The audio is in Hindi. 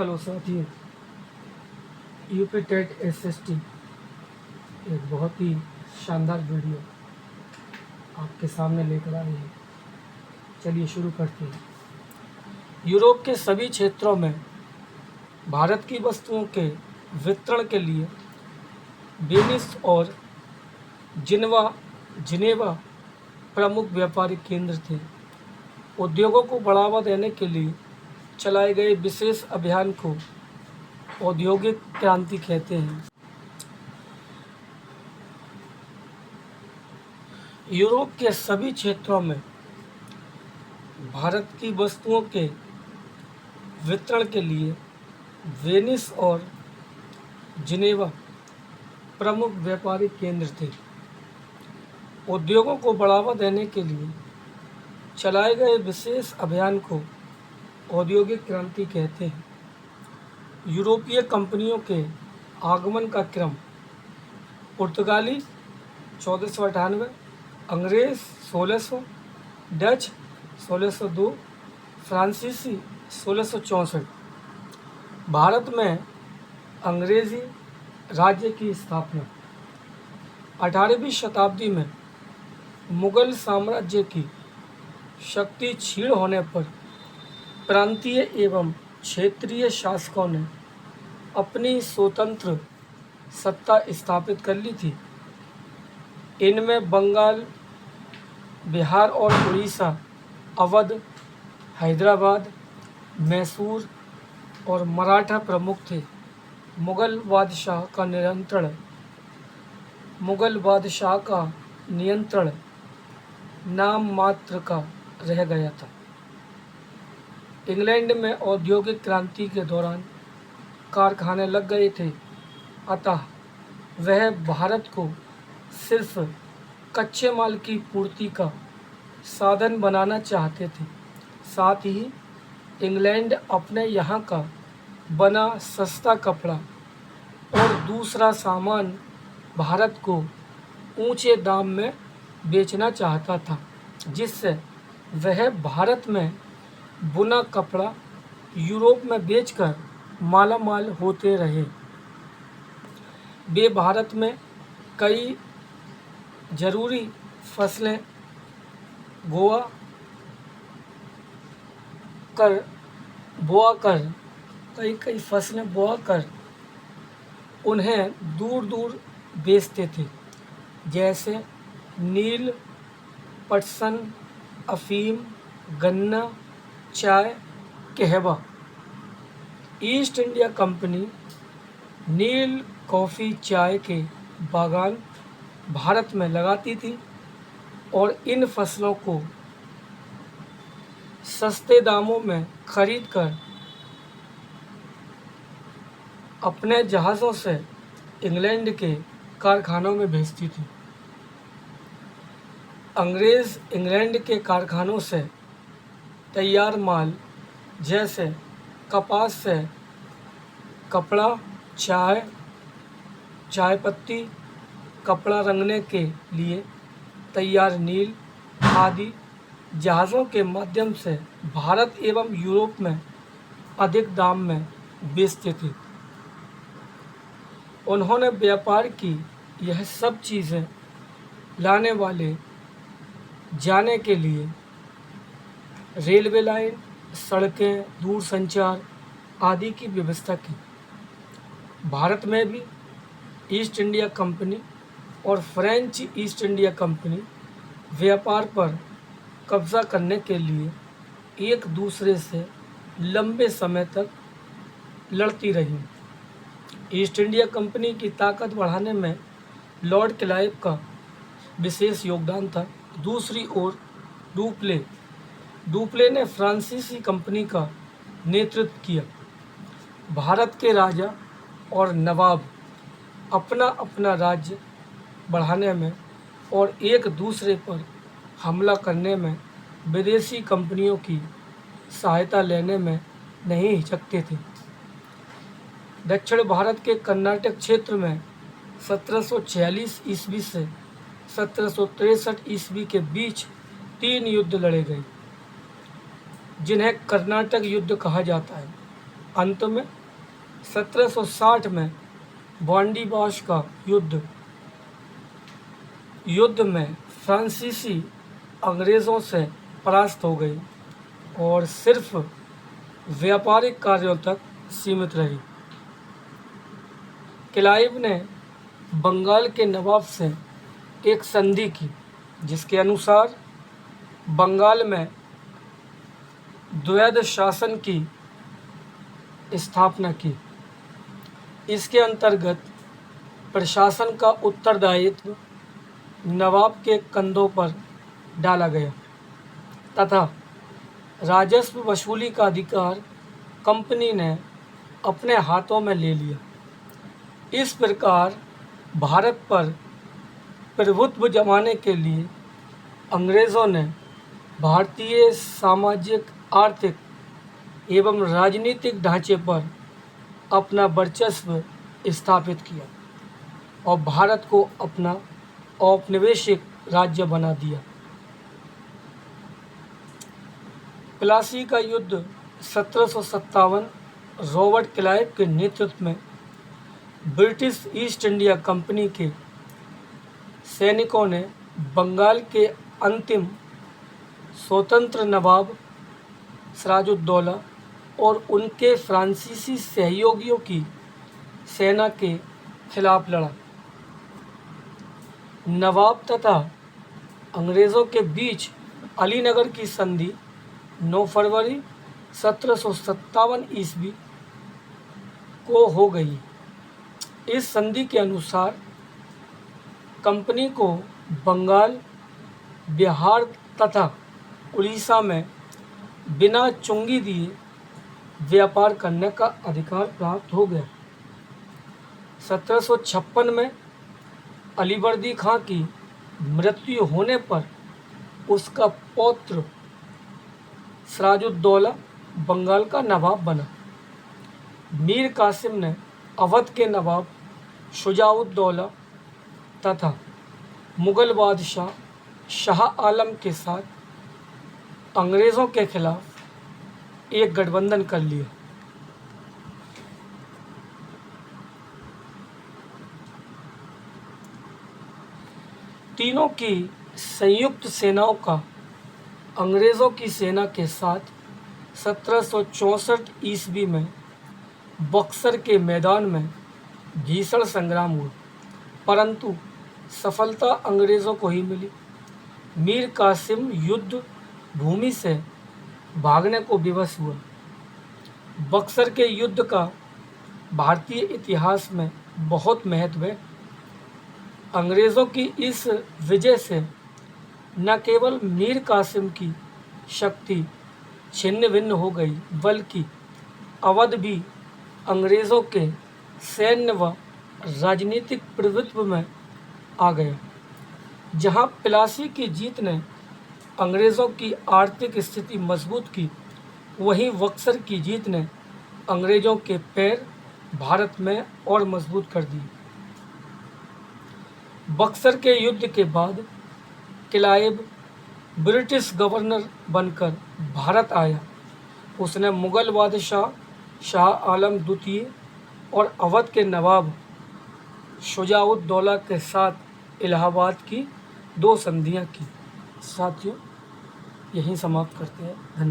हेलो साथियों, यूपी टेट एसएसटी एक बहुत ही शानदार वीडियो आपके सामने लेकर आई है। चलिए शुरू करते हैं। यूरोप के सभी क्षेत्रों में भारत की वस्तुओं के वितरण के लिए वेनिस और जिनेवा प्रमुख व्यापारिक केंद्र थे। उद्योगों को बढ़ावा देने के लिए चलाए गए विशेष अभियान को औद्योगिक क्रांति कहते हैं। यूरोप के सभी क्षेत्रों में भारत की वस्तुओं के वितरण के लिए वेनिस और जिनेवा प्रमुख व्यापारिक केंद्र थे। उद्योगों को बढ़ावा देने के लिए चलाए गए विशेष अभियान को औद्योगिक क्रांति कहते हैं। यूरोपीय कंपनियों के आगमन का क्रम: पुर्तगाली 1498, अंग्रेज 1600, डच 1602, फ्रांसीसी 1664। भारत में अंग्रेजी राज्य की स्थापना: 18वीं शताब्दी में मुगल साम्राज्य की शक्ति क्षीण होने पर प्रांतीय एवं क्षेत्रीय शासकों ने अपनी स्वतंत्र सत्ता स्थापित कर ली थी। इनमें बंगाल, बिहार और उड़ीसा, अवध, हैदराबाद, मैसूर और मराठा प्रमुख थे। मुगल बादशाह का नियंत्रण नाम मात्र का रह गया था। इंग्लैंड में औद्योगिक क्रांति के दौरान कारखाने लग गए थे, अतः वह भारत को सिर्फ कच्चे माल की पूर्ति का साधन बनाना चाहते थे। साथ ही इंग्लैंड अपने यहाँ का बना सस्ता कपड़ा और दूसरा सामान भारत को ऊंचे दाम में बेचना चाहता था, जिससे वह भारत में बुना कपड़ा यूरोप में बेचकर मालामाल होते रहे। वे भारत में कई जरूरी फसलें बोआ कर उन्हें दूर दूर बेचते थे, जैसे नील, पटसन, अफीम, गन्ना, चाय, कहवा। ईस्ट इंडिया कंपनी नील, कॉफ़ी, चाय के बागान भारत में लगाती थी और इन फसलों को सस्ते दामों में खरीदकर अपने जहाज़ों से इंग्लैंड के कारखानों में भेजती थी। अंग्रेज़ इंग्लैंड के कारखानों से तैयार माल जैसे कपास से कपड़ा, चाय पत्ती, कपड़ा रंगने के लिए तैयार नील आदि जहाज़ों के माध्यम से भारत एवं यूरोप में अधिक दाम में बेचते थे। उन्होंने व्यापार की यह सब चीज़ें लाने वाले जाने के लिए रेलवे लाइन, सड़कें, दूरसंचार आदि की व्यवस्था की। भारत में भी ईस्ट इंडिया कंपनी और फ्रेंच ईस्ट इंडिया कंपनी व्यापार पर कब्जा करने के लिए एक दूसरे से लंबे समय तक लड़ती रहीं। ईस्ट इंडिया कंपनी की ताकत बढ़ाने में लॉर्ड क्लाइव का विशेष योगदान था। दूसरी ओर डुप्ले ने फ्रांसीसी कंपनी का नेतृत्व किया। भारत के राजा और नवाब अपना अपना राज्य बढ़ाने में और एक दूसरे पर हमला करने में विदेशी कंपनियों की सहायता लेने में नहीं हिचकते थे। दक्षिण भारत के कर्नाटक क्षेत्र में 1746 ईस्वी से 1763 ईस्वी के बीच 3 युद्ध लड़े गए, जिन्हें कर्नाटक युद्ध कहा जाता है। अंत में 1760 में वांडीबाश का युद्ध में फ्रांसीसी अंग्रेज़ों से परास्त हो गई और सिर्फ व्यापारिक कार्यों तक सीमित रही। क्लाइव ने बंगाल के नवाब से एक संधि की जिसके अनुसार बंगाल में द्वैध शासन की स्थापना की। इसके अंतर्गत प्रशासन का उत्तरदायित्व नवाब के कंधों पर डाला गया तथा राजस्व वसूली का अधिकार कंपनी ने अपने हाथों में ले लिया। इस प्रकार भारत पर प्रभुत्व जमाने के लिए अंग्रेज़ों ने भारतीय सामाजिक, आर्थिक एवं राजनीतिक ढांचे पर अपना वर्चस्व स्थापित किया और भारत को अपना औपनिवेशिक राज्य बना दिया। प्लासी का युद्ध 1757 रॉबर्ट क्लाइव के नेतृत्व में ब्रिटिश ईस्ट इंडिया कंपनी के सैनिकों ने बंगाल के अंतिम स्वतंत्र नवाब सिराजुद्दौला और उनके फ्रांसीसी सहयोगियों की सेना के खिलाफ लड़ा। नवाब तथा अंग्रेज़ों के बीच अलीनगर की संधि 9 फरवरी 1757 ईस्वी को हो गई। इस संधि के अनुसार कंपनी को बंगाल, बिहार तथा उड़ीसा में बिना चुंगी दिए व्यापार करने का अधिकार प्राप्त हो गया। 1756 में अलीवर्दी खां की मृत्यु होने पर उसका पौत्र सिराजुद्दौला बंगाल का नवाब बना। मीर कासिम ने अवध के नवाब शुजाउद्दौला तथा मुग़ल बादशाह शाह आलम के साथ अंग्रेज़ों के खिलाफ एक गठबंधन कर लिया। तीनों की संयुक्त सेनाओं का अंग्रेज़ों की सेना के साथ 1764 ईस्वी में बक्सर के मैदान में भीषण संग्राम हुआ, परंतु सफलता अंग्रेज़ों को ही मिली। मीर कासिम युद्ध भूमि से भागने को विवश हुआ। बक्सर के युद्ध का भारतीय इतिहास में बहुत महत्व है। अंग्रेज़ों की इस विजय से न केवल मीर कासिम की शक्ति छिन्न भिन्न हो गई, बल्कि अवध भी अंग्रेज़ों के सैन्य व राजनीतिक प्रभुत्व में आ गया। जहां प्लासी की जीत ने अंग्रेज़ों की आर्थिक स्थिति मजबूत की, वहीं बक्सर की जीत ने अंग्रेज़ों के पैर भारत में और मजबूत कर दिए। बक्सर के युद्ध के बाद क्लाइव ब्रिटिश गवर्नर बनकर भारत आया। उसने मुग़ल बादशाह शाह आलम द्वितीय और अवध के नवाब शुजाउद्दौला के साथ इलाहाबाद की 2 संधियां की। साथियों, यहीं समाप्त करते हैं। धन्यवाद।